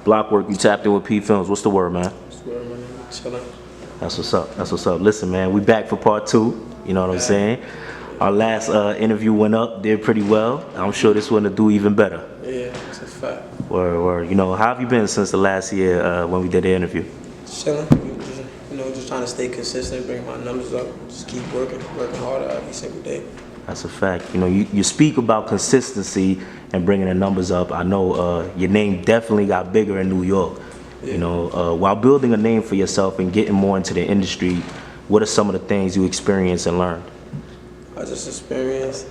Blockwork, you tapped in with PPhilms. What's the word, man? What's the word, man? Chillin'. That's what's up. That's what's up. Listen, man, we back for part 2. You know what I'm saying? Our last interview went up, did pretty well. I'm sure this one will do even better. Yeah, it's a fact. Word. You know, how have you been since the last year when we did the interview? Chillin'. Just trying to stay consistent, bring my numbers up, just keep working harder every single day. That's a fact. You know, you speak about consistency and bringing the numbers up. I know your name definitely got bigger in New York. Yeah. You know, while building a name for yourself and getting more into the industry, what are some of the things you experienced and learned? I just experienced.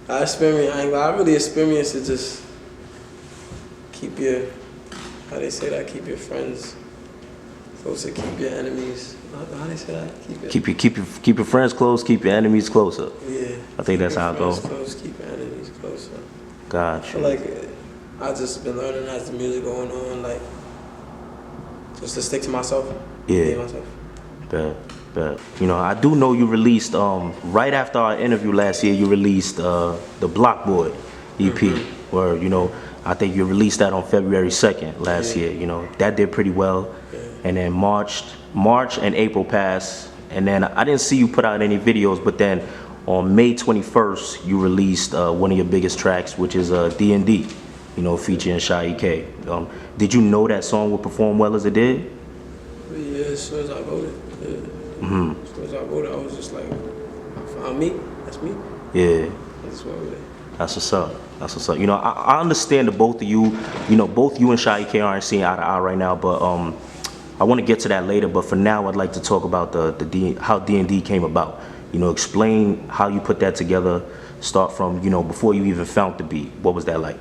I really experienced it. Just keep your, how they say that? Keep your friends closer. Keep your enemies. How they say that? Keep your friends close. Keep your enemies closer. Yeah. I think that's how it goes. Keep your enemies closer. Gotcha. Like, I just been learning as the music going on, like, just to stick to myself. Yeah. Be myself. But you know, I do know you released right after our interview last year. You released the Blockwork EP, where you know I think you released that on February 2nd last year. You know that did pretty well, and then March and April passed, and then I didn't see you put out any videos. But then on May 21st, you released one of your biggest tracks, which is D&D. You know, featuring Sha EK. Did you know that song would perform well as it did? Yeah, as soon as I voted. As soon as I voted, I was just like, I found me. That's me. Yeah. That's what it is. That's what's up. That's what's up. You know, I understand that both of you, you know, both you and Sha EK aren't seeing eye to eye right now, but I want to get to that later. But for now, I'd like to talk about how D&D came about. You know, explain how you put that together. Start from, you know, before you even found the beat. What was that like?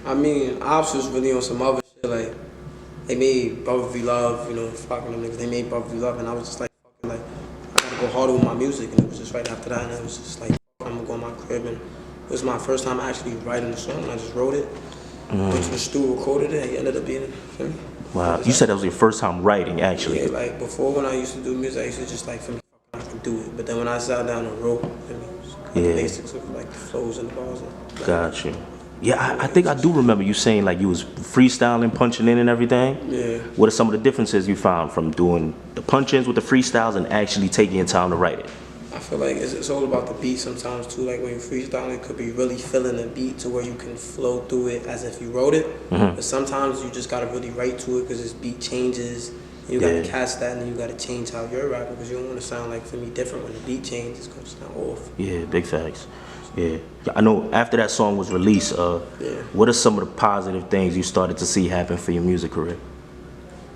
I mean, Ops was really on some other shit. Like, they made Brotherly Love, you know, fucking them niggas. They made Brotherly Love, and I was just like, fucking like, I gotta go harder with my music. And it was just right after that, and I was just like, I'm gonna go in my crib. And it was my first time actually writing the song, and I just wrote it. Went to the studio, recorded it, and it ended up being, feel me? Wow, you said that was your first time writing, actually. Yeah, like before when I used to do music, I used to just like, feel me, I can do it. But then when I sat down and wrote, feel me, the basics of like the flows and the bars. And, Got you. Yeah, I think I do remember you saying like you was freestyling, punching in and everything. Yeah. What are some of the differences you found from doing the punch-ins with the freestyles and actually taking your time to write it? I feel like it's all about the beat sometimes too. Like when you freestyle, it could be really feeling the beat to where you can flow through it as if you wrote it. But sometimes you just gotta really write to it because this beat changes. And you gotta catch that, and then you gotta change how you're rapping because you don't want to sound like, for me, different when the beat changes. It's gonna sound off. Yeah, big facts. Yeah, I know after that song was released, what are some of the positive things you started to see happen for your music career?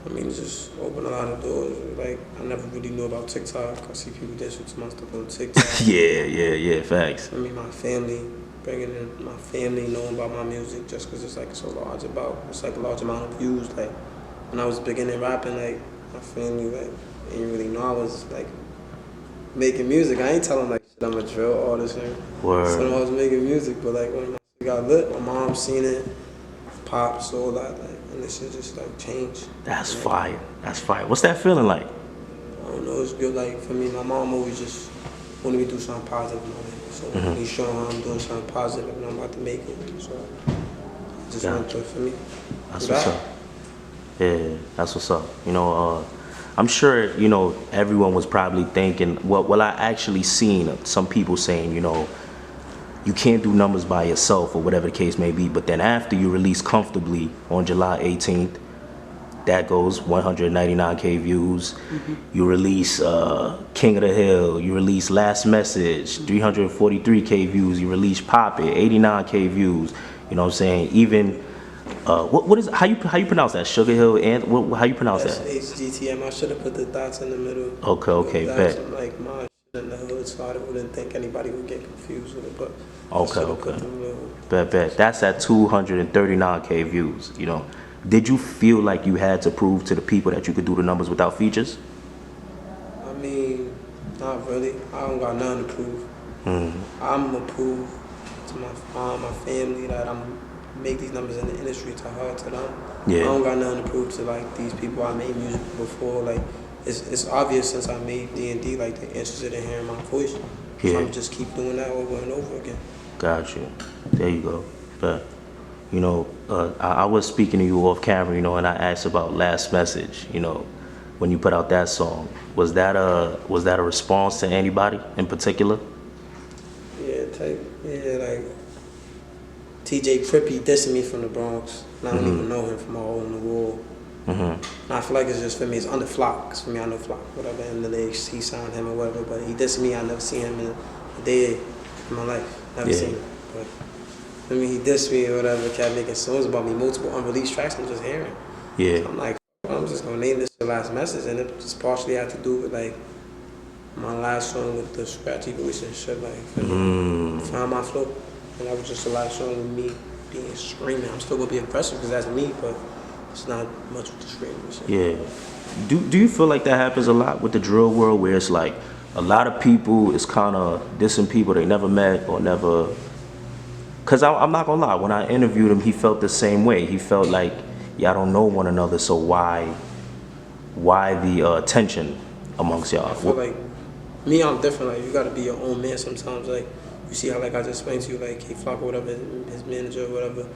I mean, it just opened a lot of doors. Like, I never really knew about TikTok. I see people that shoot my stuff on TikTok. yeah, facts. I mean, my family, bringing in my family, knowing about my music just because it's like it's like a large amount of views. Like, when I was beginning rapping, like, my family, like, didn't really know I was, like, making music. I ain't telling, like, shit, I'm a drill artist. Word. So I was making music, but, like, when my shit got lit, my mom seen it, pops, all that, like, and this shit just, like, changed. That's fire. That's fire. What's that feeling like? I don't know, it's good. Like, for me, my mom always just wanted me to do something positive in my life. So when he's showing how I'm doing something positive and I'm about to make it. So I just went to it for me. That's what's up. Yeah, that's what's up. You know, I'm sure, you know, everyone was probably thinking, well, I actually seen some people saying, you know, you can't do numbers by yourself or whatever the case may be. But then after you release Comfortably on July 18th, that goes 199K views. You release King of the Hill. You release Last Message, 343K views. You release Pop It, 89K views. You know what I'm saying? Even what is how you pronounce that? SugarHill and how you pronounce that? HGTM. I should have put the dots in the middle. Okay, bet. Like my shit in the hood, so I wouldn't think anybody would get confused with it. But okay. Bet. That's at 239K views. You know. Did you feel like you had to prove to the people that you could do the numbers without features? I mean, not really. I don't got nothing to prove. I'm going to prove to my mom, my family, that I'm make these numbers in the industry to her, to them. Yeah. I don't got nothing to prove to, like, these people I made music before. Like, it's obvious since I made D&D, like they're interested in hearing my voice. Yeah. So I'm just keep doing that over and over again. Got you. There you go. But, you know, I was speaking to you off camera, you know, and I asked about Last Message, you know, when you put out that song. Was that a response to anybody in particular? Yeah, like TG Crippy dissing me from the Bronx. And I don't even know him from all over the world. And I feel like it's just for me, it's under Flock. Cause for me, I know Flock, whatever. And then he signed him or whatever. But he dissed me. I never seen him in a day in my life. Never seen him. But I mean, he dissed me or whatever. Kept making songs about me, multiple unreleased tracks I'm just hearing. Yeah. So I'm like, I'm just gonna name this the Last Message, and it just partially had to do with like my last song with the scratchy voice and shit, like find my flow, and that was just the last song with me being screaming. I'm still gonna be aggressive because that's me, but it's not much with the screaming and shit. Yeah. Do you feel like that happens a lot with the drill world, where it's like a lot of people is kind of dissing people they never met or never? Cause I'm not gonna lie, when I interviewed him, he felt the same way. He felt like y'all don't know one another, so why the tension amongst y'all? I feel like me, I'm different. Like you gotta be your own man sometimes. Like you see how like I just explained to you, like K-Flock or whatever, his manager or whatever.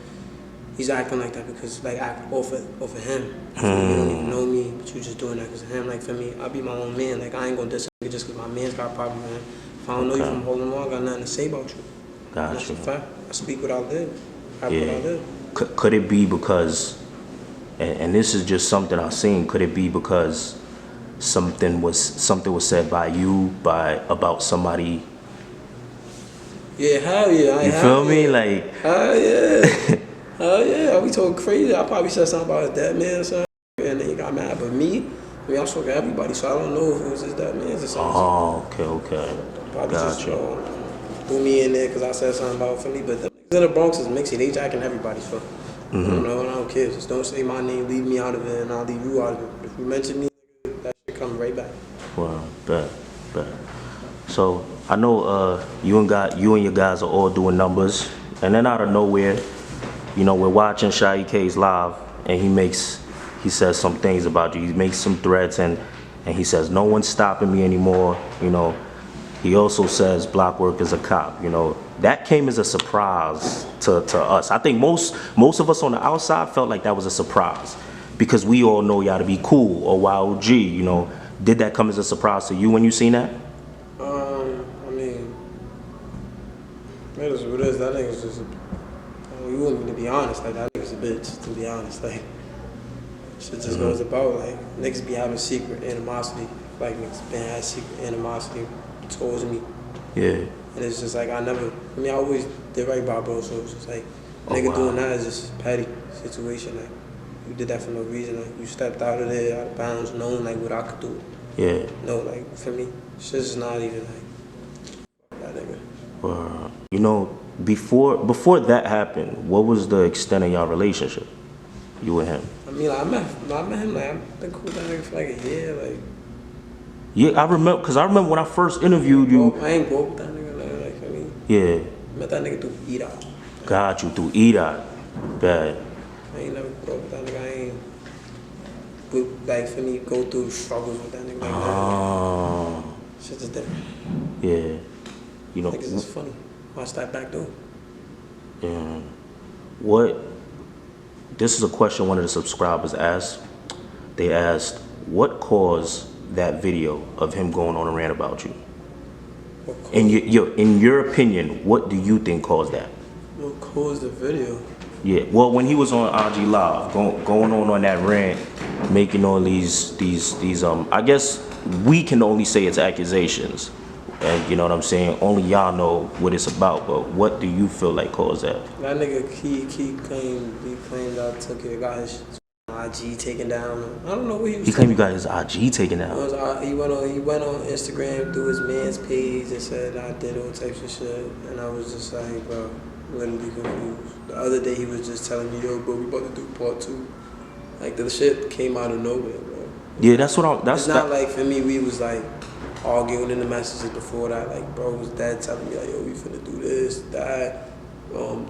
He's acting like that because like act off of him. You don't even know me, but you just doing that because of him. Like for me, I be my own man. Like I ain't gonna diss him just because my man's got a problem with him. If I don't know you from holding on, I got nothing to say about you. That's a fact. I speak what I live. I what I live. Could it be because, and this is just something I've seen, could it be because something was said by you about somebody? Yeah, hell yeah. You feel me? Like hell yeah. Hell yeah. We talking crazy. I probably said something about his dead man or something, and then he got mad. But me, I mean, I'm talking to everybody, so I don't know if it was his dead man or something. Oh, okay. Probably just threw me in there because I said something about for me. But the niggas in the Bronx is mixy. They jacking everybody, so I don't know, and I don't care. Just don't say my name, leave me out of it, and I'll leave you out of it. If you mention me, that shit come right back. Well, bet. So I know you and your guys are all doing numbers, and then out of nowhere, you know, we're watching Sha EK's live, and he says some things about you. He makes some threats, and he says no one's stopping me anymore. You know, he also says Blockwork is a cop. You know, that came as a surprise to us. I think most of us on the outside felt like that was a surprise because we all know y'all to be cool or YOG. You know, did that come as a surprise to you when you seen that? I mean, it is what it is. That nigga's just you want me to be honest, like that nigga's a bitch, to be honest. Like shit just goes about like niggas be having secret animosity. Like niggas been having secret animosity towards me. Yeah. And it's just like I always did right by bro, so it's just like nigga doing that is just a petty situation. Like you did that for no reason. Like you stepped out of there, out of bounds, knowing like what I could do. Yeah. No, like for me, shit's just not even like that nigga. You know, before that happened, what was the extent of y'all relationship, you and him? I mean, like, I met him, like, I've been cool with that nigga for like a year, like. Yeah, I remember when I first interviewed you. I ain't broke with that nigga, like, I mean. Yeah. Met that nigga through Edot. Got you through Edot. Bad. I ain't never broke with that nigga, I ain't. Like, for me, go through struggles with that nigga like that. Shit is different. Yeah. You know. Niggas is funny. Watch that back door. Yeah. This is a question one of the subscribers asked. They asked, what caused that video of him going on a rant about you? In your opinion, what do you think caused that? What caused the video? Yeah, well, when he was on IG Live, going on that rant, making all these I guess we can only say it's accusations, and you know what I'm saying. Only y'all know what it's about. But what do you feel like caused that? That nigga he claimed I took it, got his IG taken down. I don't know what he was. He claimed you got his IG taken down. He went on Instagram through his man's page and said I did all types of shit, and I was just like, bro, literally confused. The other day he was just telling me, yo, bro, we about to do part 2. Like the shit came out of nowhere, bro. Yeah, that's what I'm. It's not like for me. We was like arguing in the messages before that. Like bro was dad telling me like, yo, we finna do this, that.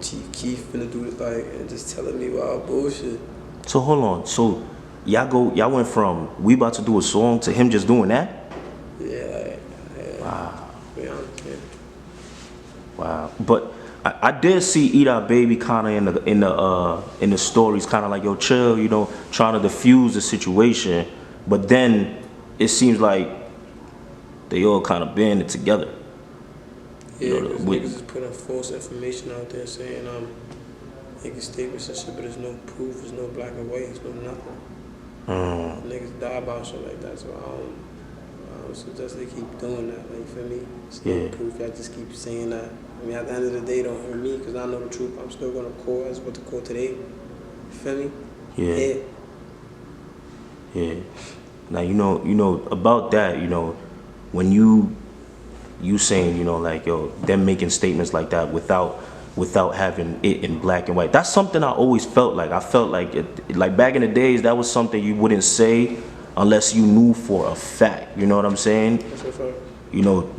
Chief Keef finna do this, like, and just telling me wild bullshit. So hold on. So y'all went from we about to do a song to him just doing that? Yeah. Wow. Yeah. Wow. But I did see Edot Baby kind of in the stories, kind of like, yo, chill, you know, trying to diffuse the situation. But then it seems like they all kind of banded together. Yeah, because niggas is putting false information out there saying making statements and shit, but there's no proof, there's no black and white, there's no nothing. Niggas die about shit like that, so I don't suggest they keep doing that. Like, you feel me? It's no proof. Y'all just keep saying that. I mean, at the end of the day, don't hurt me because I know the truth. I'm still gonna call. That's what the call today. You feel me? Yeah. Yeah. Now you know about that. You know, when you saying, you know, like, yo, them making statements like that without having it in black and white. That's something I always felt like. I felt like like back in the days, that was something you wouldn't say unless you knew for a fact. You know what I'm saying? That's a fact. You know,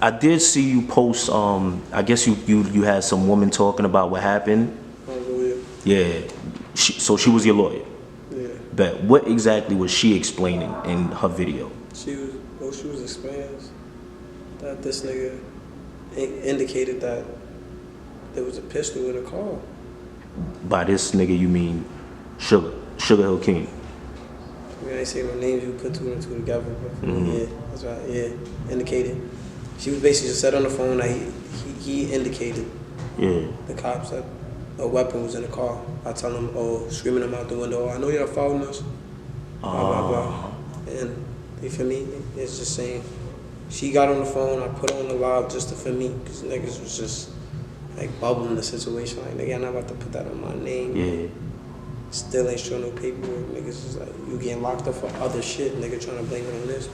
I did see you post. I guess you had some woman talking about what happened. My lawyer. Yeah. So she was your lawyer. Yeah. But what exactly was she explaining in her video? She was explaining that this nigga indicated that there was a pistol in the car. By this nigga, you mean SugarHill Keem? I mean, I ain't say no names, you put two and two together, but yeah, that's right, yeah, indicated. She was basically just said on the phone that he indicated the cops that a weapon was in the car. I tell him, screaming him out the window, I know y'all following us, blah, blah, blah. And you feel me? It's just saying, she got on the phone, I put her on the live just to feel me, because niggas was just like bubbling the situation, like, nigga, I'm not about to put that on my name. Yeah. Still ain't showing no paperwork. Niggas is like, you getting locked up for other shit. Nigga trying to blame it on this.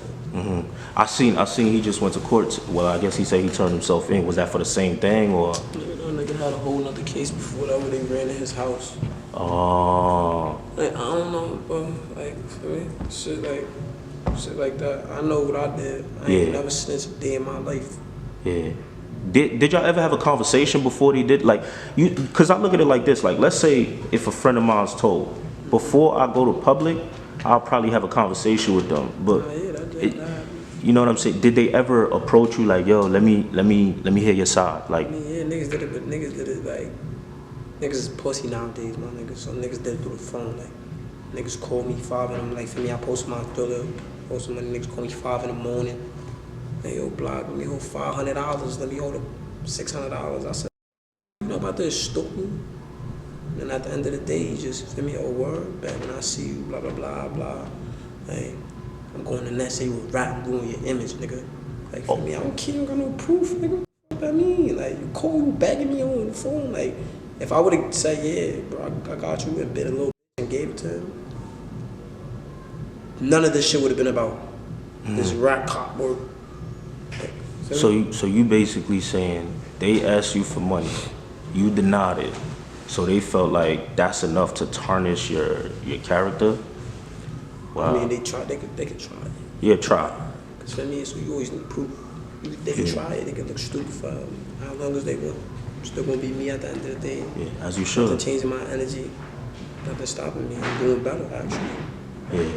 I seen he just went to court. Well, I guess he said he turned himself in. Was that for the same thing or? Nigga had a whole nother case before that where they ran in his house. Oh. Like, I don't know, bro. Like, for me, shit like that. I know what I did. I ain't never snitched a day in my life. Yeah. Did y'all ever have a conversation before they did, like, you? Because I look at it like this, like, let's say if a friend of mine's told, before I go to public, I'll probably have a conversation with them. But you know what I'm saying? Did they ever approach you like, yo, let me hear your side? Like, I mean, yeah, niggas did it, but niggas did it like, niggas is pussy nowadays, my niggas. So niggas did it through the phone, like, niggas call me 5 and I'm like, for me, I post my thriller, post some money, niggas call me 5 in the morning. Hey, yo, Block, let me hold $500, let me hold $600. I said, you know about this, stupid? And at the end of the day, you just, feel me, word, back when I see you, blah, blah, blah, blah. Hey, I'm going to net, say you rap, I'm doing your image, nigga. Like, for me, I don't care, I don't got no proof, nigga. What I mean? Like, you call, you begging me on the phone. Like, if I would've said, yeah, bro, I got you, and bit a little and gave it to him, none of this shit would've been about this rap cop work. so you basically saying they asked you for money, you denied it, so they felt like that's enough to tarnish your character? Wow. I mean, they could try it. Yeah, try. Cause for me, so you always need proof. They can try it, they can look stupid for how long as they want. I'm still gonna be me at the end of the day. Yeah, as you should. Nothing changing my energy, nothing stopping me. I'm doing better, actually.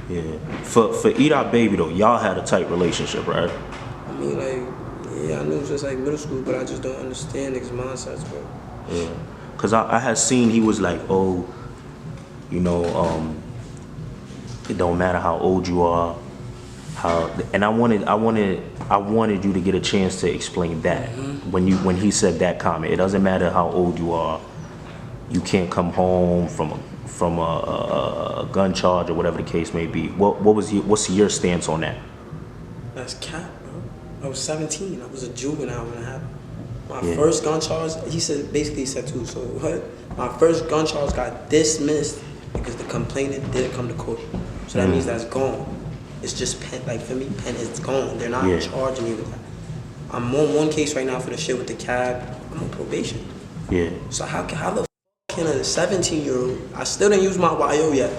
Yeah. For Edot Baby though, y'all had a tight relationship, right? I mean, like, yeah, I knew it was just like middle school, but I just don't understand niggas' mindsets, bro. Yeah. Cause I had seen he was like, oh, you know, it don't matter how old you are, and I wanted you to get a chance to explain that when he said that comment. It doesn't matter how old you are, you can't come home from a gun charge or whatever the case may be. What's your stance on that? That's cap, bro. I was 17. I was a juvenile when it happened. My first gun charge, he said two. So what? My first gun charge got dismissed because the complainant didn't come to court. So that means that's gone. It's just pen, like for me, pen is gone. They're not charging me with that. I'm on one case right now for the shit with the cab. I'm on probation. Yeah. So how the fuck can a 17-year-old, I still didn't use my YO yet.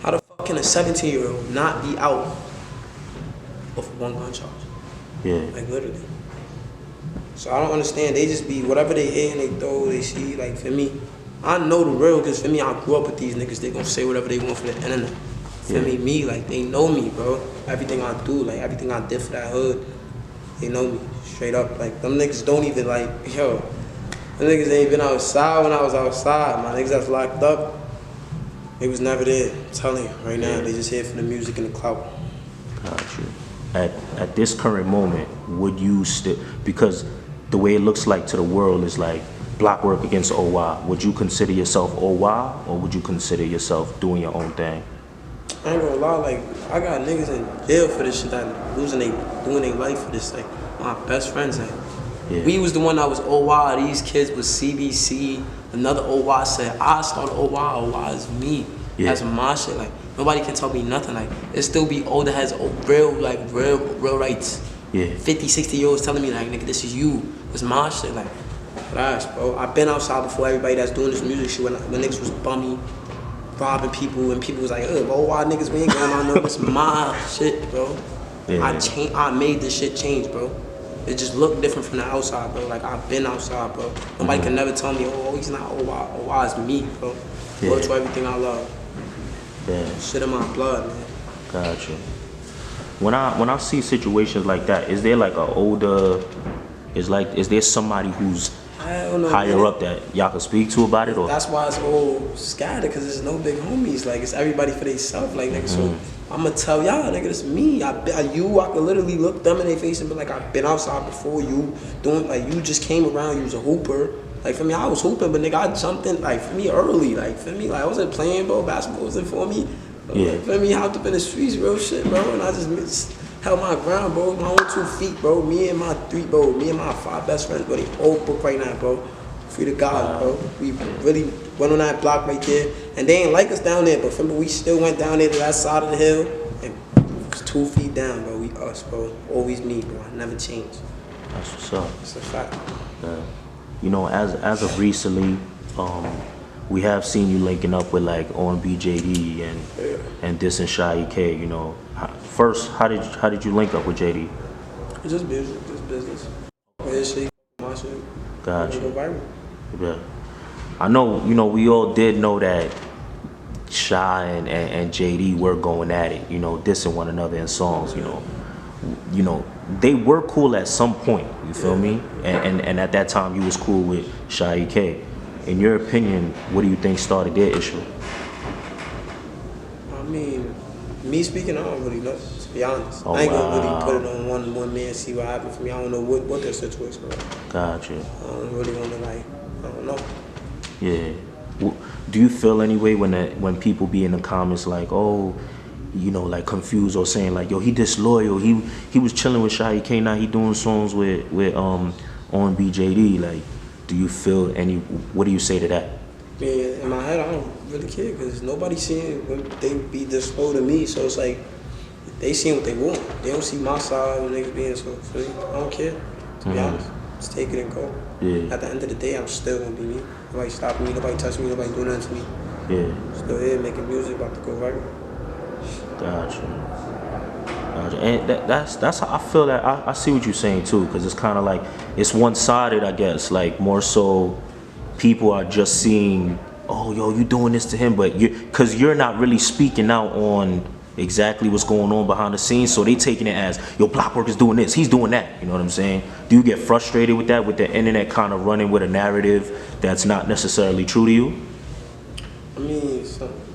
How the fuck can a 17-year-old not be out of one gun charge? Yeah. Like literally. So I don't understand. They just be, whatever they hear and they throw, they see, like for me, I know the real, cause for me, I grew up with these niggas. They gonna say whatever they want for the internet. For me, like they know me, bro. Everything I do, like everything I did for that hood, they know me straight up. Like them niggas don't even like, yo, them niggas ain't been outside when I was outside. My niggas that's locked up, they was never there. I'm telling you right now, they just here for the music and the clout. Got you. At this current moment, would you still, because the way it looks like to the world is like Blockwork against OY, would you consider yourself OY or would you consider yourself doing your own thing? I ain't gonna lie, like I got niggas in jail for this shit that doing their life for this. Like my best friends, like we was the one that was OY. These kids was CBC. Another OY said I started OY. OY is me. That's my shit. Like nobody can tell me nothing. Like it still be older heads, real rights. 50, 60 year olds telling me like, nigga, this is you. It's my shit. Like, gosh, bro. I've been outside before everybody that's doing this music shit when niggas was bummy, robbing people, and people was like, oh, why niggas, we ain't going on no, it's my shit, bro. I made this shit change, bro. It just looked different from the outside, bro. Like, I've been outside, bro. Nobody can never tell me, oh, he's not OY. OY is me, bro. Go to everything I love. Shit in my blood, man. Gotcha. When I see situations like that, is there like a older, is there somebody who's higher up that y'all can speak to about it? Or that's why it's all scattered, because there's no big homies. Like, it's everybody for themselves. Like, nigga, so I'm gonna tell y'all, nigga, it's me. I could literally look them in their face and be like, I've been outside before you. Doing, like, you just came around, you was a hooper. Like, for me, I was hooping, but nigga, I jumped in, like, for me, early. Like, for me, like, I wasn't playing, bro. Basketball wasn't for me. Like, for me, I hopped up in the streets, real shit, bro. And I just held my ground, bro. My own 2 feet, bro. Me and my 5 best friends, bro. They all booked right now, bro. Free to God, bro. We really went on that block right there. And they ain't like us down there, but for me, we still went down there to that side of the hill. And it was 2 feet down, bro. We us, bro. Always me, bro. I never changed. That's what's up. It's a fact. You know, as of recently, we have seen you linking up with like OMB Jaydee and this and Sha EK. You know, first, how did you link up with Jaydee? It's just music, just business. His shit, my shit. Gotcha. Go viral. Yeah. I know. You know, we all did know that Sha and Jaydee were going at it. You know, dissing one another in songs. You know, they were cool at some point. You feel me? And at that time, you was cool with Sha EK. In your opinion, what do you think started their issue? I mean, me speaking, I don't really know, to be honest. I ain't gonna really put it on one man, see what happened for me. I don't know what their situation was. Gotcha. I don't really want to, like, I don't know. Yeah. Do you feel anyway when people be in the comments like, oh, you know, like confused or saying like, yo, he disloyal. He was chilling with Sha EK, now he doing songs with OMB Jaydee. Like, do you feel what do you say to that? Yeah, in my head, I don't really care, because nobody seeing when they be disloyal to me. So it's like, they seeing what they want. They don't see my side when niggas being so free. I don't care, to be honest. Just take it and go. Yeah. At the end of the day, I'm still gonna be me. Nobody stopping me, nobody touching me, nobody doing nothing to me. Yeah. Still here making music, about to go viral. Gotcha. And that's how I feel. That I see what you're saying too, because it's kind of like it's one-sided, I guess. Like more so, people are just seeing, oh, yo, you doing this to him, but because you're not really speaking out on exactly what's going on behind the scenes, so they taking it as, yo, Blockwork is doing this, he's doing that. You know what I'm saying? Do you get frustrated with that, with the internet kind of running with a narrative that's not necessarily true to you? I mean,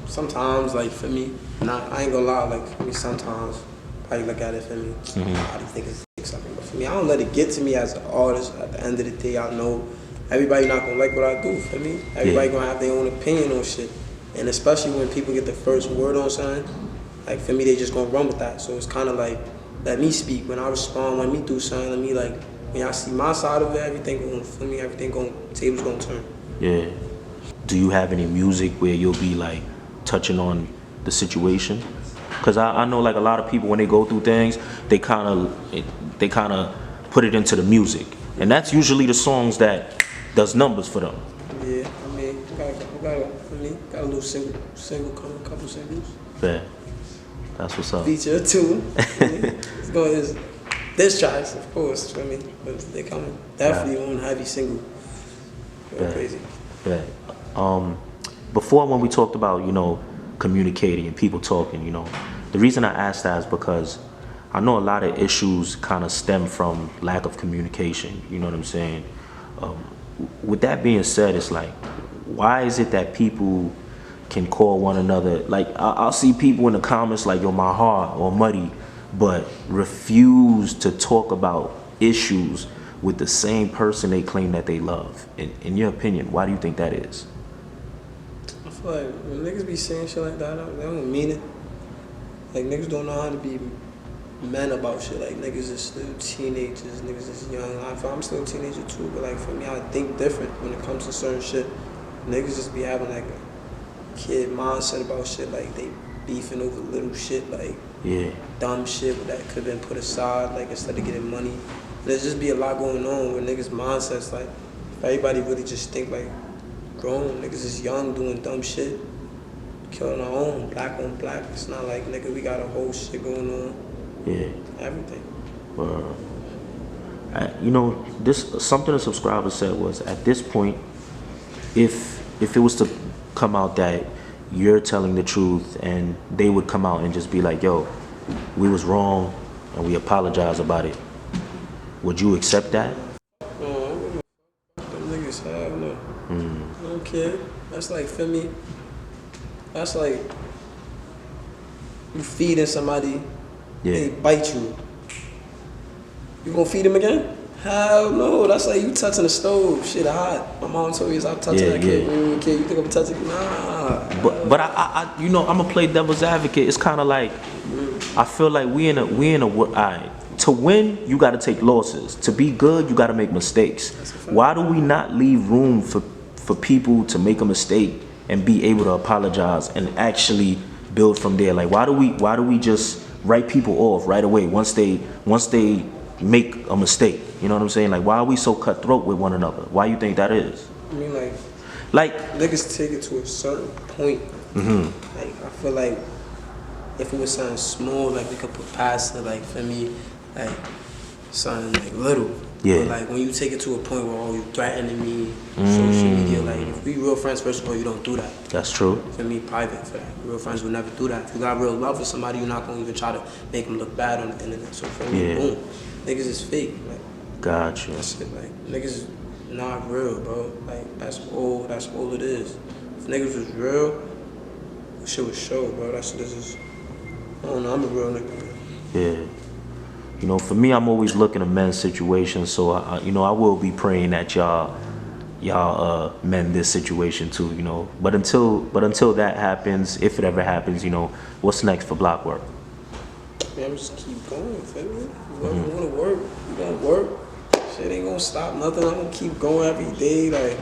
sometimes, like, for me, I ain't gonna lie, like, for me, sometimes, how you look at it for me, how do you think it's something? But for me, I don't let it get to me as an artist. At the end of the day, I know everybody not gonna like what I do, for me. Everybody gonna have their own opinion on shit. And especially when people get the first word on something, like, for me, they just gonna run with that. So it's kind of like, let me speak. When I respond, let me do something, let me, like, when y'all see my side of it, everything gonna, for me, tables gonna turn. Yeah. Do you have any music where you'll be, like, touching on the situation? Because I know, like, a lot of people, when they go through things, they kind of put it into the music. And that's usually the songs that does numbers for them. Yeah, I mean, got a little single coming, a couple singles. Yeah, that's what's up. Feature 2. It's going this tracks, of course, for me. But they coming. Definitely on heavy single. Crazy. Yeah. Before when we talked about, you know, communicating and people talking, you know, the reason I asked that is because I know a lot of issues kind of stem from lack of communication. You know what I'm saying? With that being said, it's like, why is it that people can call one another? Like, I'll see people in the comments like, yo, my heart or muddy, but refuse to talk about issues with the same person they claim that they love. In your opinion, why do you think that is? I feel like when niggas be saying shit like that, they don't mean it. Like, niggas don't know how to be men about shit. Like, niggas is still teenagers, niggas is young. I'm still a teenager too, but like, for me, I think different when it comes to certain shit. Niggas just be having like a kid mindset about shit, like they beefing over little shit, like dumb shit that could have been put aside, like instead of getting money. There's just be a lot going on with niggas' mindsets. Like, if everybody really just think like grown, niggas is young doing dumb shit, killing our own, black on black. It's not like, nigga, we got a whole shit going on. Yeah. Everything. You know, this something a subscriber said was, at this point, if it was to come out that you're telling the truth and they would come out and just be like, yo, we was wrong and we apologize about it, would you accept that? No, I wouldn't. Them niggas, hell no. I don't care. That's like, feel me? That's like you feeding somebody, they bite you. You gonna feed them again? Hell no. That's like you touching the stove. Shit hot. My mom told me stop touching that kid. Kid, you think I'm touching it? Nah. But I you know, I'm gonna play devil's advocate. It's kind of like, I feel like we in a alright. To win, you got to take losses. To be good, you got to make mistakes. Why do we not leave room for people to make a mistake and be able to apologize and actually build from there? Like, why do we just write people off right away once they make a mistake? You know what I'm saying? Like, why are we so cutthroat with one another? Why you think that is? I mean, like niggas take it to a certain point. Like, I feel like if it was something small, like we could put past it. Like, for me, like something like little. Yeah. But like when you take it to a point where, oh, you threatening me, social media, like if we real friends, first of all, you don't do that. That's true. For me, private, for that. Real friends would never do that. If you got real love for somebody, you're not gonna even try to make them look bad on the internet. So for me, boom, niggas is fake. Like, gotcha. That's it. Like, niggas is not real, bro. Like, that's all it is. If niggas was real, shit would show, bro. That shit is just, I don't know, I'm a real nigga. Yeah. You know, for me, I'm always looking at men's situations, so I will be praying that y'all mend this situation too. You know, but until that happens, if it ever happens, you know, what's next for Blockwork? Man, I'm just keep going, feel me? You wanna work, you gonna work. Shit ain't gonna stop nothing. I'm gonna keep going every day, like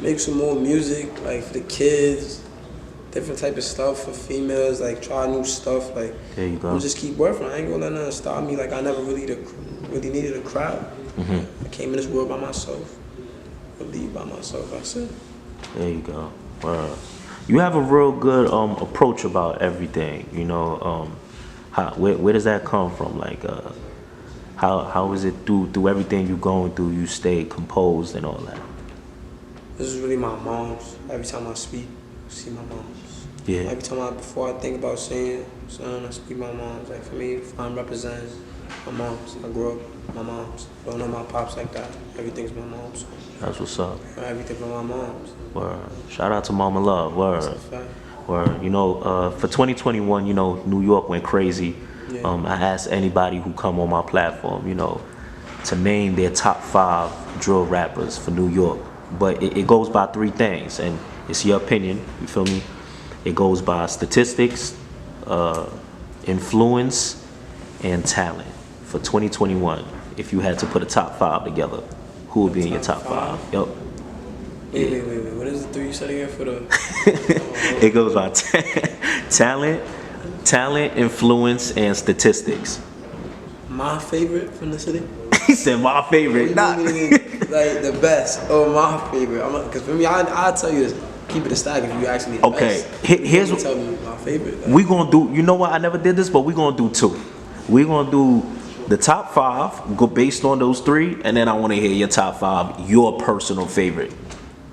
make some more music, like for the kids. Different type of stuff for females, like try new stuff, like there you go. I'm just keep working. I ain't gonna let nothing stop me. Like I never really needed a crowd. I came in this world by myself. I leave by myself. That's it. There you go. You have a real good approach about everything. You know, where does that come from? Like, how is it through everything you're going through? You stay composed and all that. This is really my mom's. Every time I speak, I see my mom's. Yeah. Every time before I think about saying something, I speak my mom's. Like for me, if I'm representing my mom's, I grew up with my mom's. Don't know my pops like that. Everything's my mom's. That's what's up. Everything from my mom's. Word. Shout out to Mama Love. Word. Word. You know, for 2021, you know, New York went crazy. Yeah. I asked anybody who come on my platform, you know, to name their top 5 drill rappers for New York. But it goes by 3 things, and it's your opinion, you feel me? It goes by statistics, influence, and talent. For 2021, if you had to put a top 5 together, who would be in your top 5? Yup. Wait. What is the 3 you said again for the... It goes by talent, influence, and statistics. My favorite from the city? He said my favorite. Like the best. Oh, my favorite. Because for me, I'll tell you this. Keep it a stack if you ask me the okay, best. Here's what... Tell me my favorite. Like. We gonna do... You know what? I never did this, but we gonna do 2. We gonna do the top 5, go based on those 3, and then I want to hear your top 5, your personal favorite.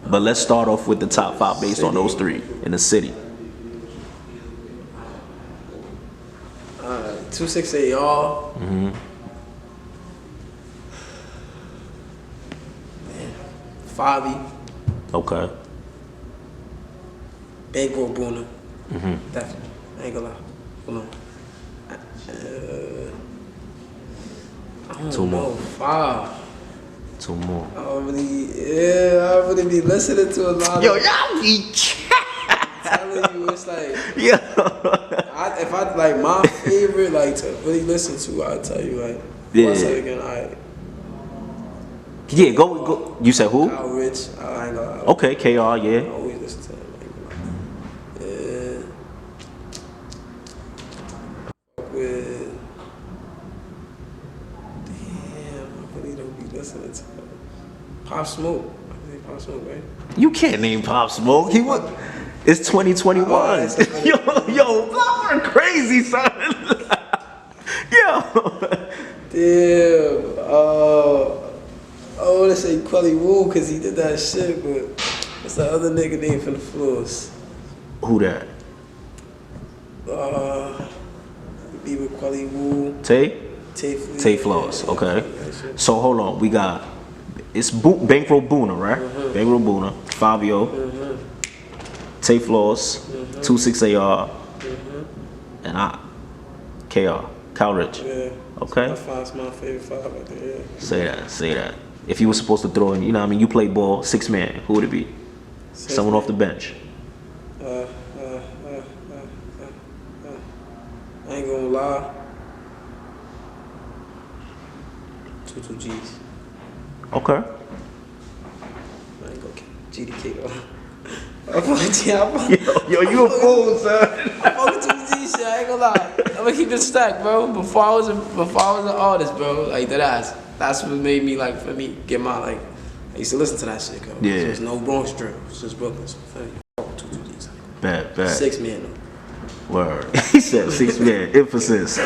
But let's start off with the top 5 based on those 3 in the city. 268 y'all. Man, Fabi. Okay. Bankroll Boona. Definitely. I ain't gonna lie. Hold on. I don't 2 more. know. 5. 2 more. I really be listening to a lot Yo, of. y'all be Telling you, it's like. Yeah. If I like my favorite, like to really listen to, I'll tell you, like. Yeah. I'll say it again, alright. Yeah, go. You said who? Kyle Rich. I ain't gonna lie. Okay, KR, yeah. I always listen to him. Fuck with. Damn, I really don't be listening to him. Pop Smoke. I think Pop Smoke, right? You can't name Pop Smoke. He was. It's 2021. Yo, Blockwork crazy, son. Yo. Damn. I wanna say Quelly Woo because he did that shit, but what's the other nigga name from the floors? Who that? Be with Quelly Woo. Tay Tay Floss. Okay. So hold on. We got it's Bankroll Boona, right? Bankroll Boona, Fabio, Tay Floss, 26AR, and KR, Kyle Rich. Yeah. Okay. That's my favorite 5 right there. Yeah. Say that. If you were supposed to throw in, you know what I mean, you play ball, 6 man, who would it be? Someone off the bench. I ain't gonna lie. 2 G's. Okay. I ain't gonna GDK though. I'm fucking Yo, you a fool, son. I'm fucking 2 G shit. I ain't gonna lie. I'm gonna keep it stacked, bro. Before I was an artist, bro, like that's what made me like for me get my like. I used to listen to that shit, bro. Yeah. There's no Bronx drill. It's just Brooklyn. So fuck 2 G's. Bad. 6 man though. Word. He said 6 man. Emphasis.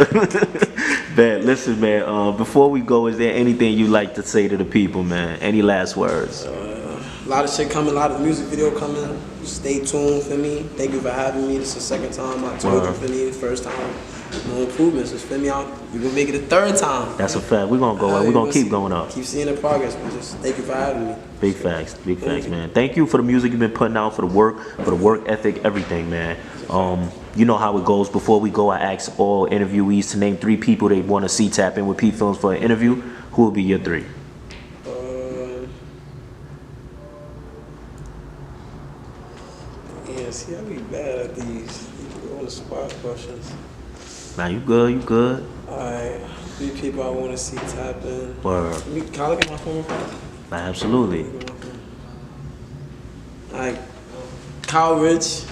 Man, listen, man. Before we go, is there anything you like to say to the people, man? Any last words? A lot of shit coming, a lot of music video coming. Stay tuned for me. Thank you for having me. This is the second time I told you for me. The first time. No improvements. Just for me out. We're gonna make it the 3rd time. That's a fact. We're gonna go up. We're gonna keep going up. Keep seeing the progress. But just thank you for having me. Big facts, man. Thank you for the music you've been putting out, for the work ethic, everything, man. You know how it goes. Before we go, I ask all interviewees to name 3 people they want to see tap in with PPhilms for an interview. Who will be your 3? Yeah, see, I be bad at these on the spot questions. Nah, you good. Alright, 3 people I want to see tap in. Word. Can I look at my phone real fast? Nah, absolutely. Alright, Kyle Rich.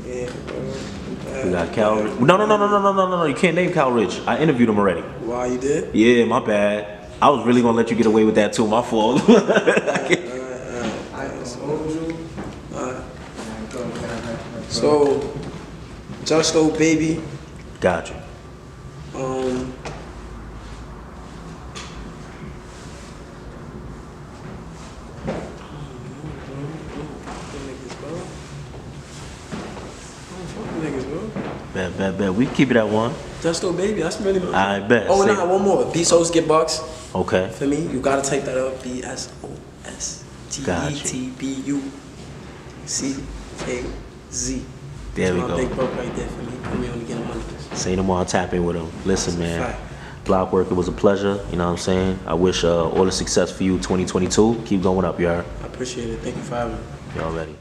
Yeah, We got Cal. No. You can't name Cal Rich. I interviewed him already. Wow, you did? Yeah, my bad. I was really gonna let you get away with that too. My fault. So, Edot Baby. Gotcha. Bet. We keep it at 1. Edot Baby, that's really my. I bet. Oh, nah, one more. BSOS Get Bucks. Okay. For me, you gotta type that up. BSOSGETBUCKZ. There we my go. big buck right there for me. Put me on to get him money. Say no more. I'll tap in with him. Listen, man. Fact. Blockwork, it was a pleasure. You know what I'm saying? I wish all the success for you 2022. Keep going up, you heard? I appreciate it. Thank you for having me. You already.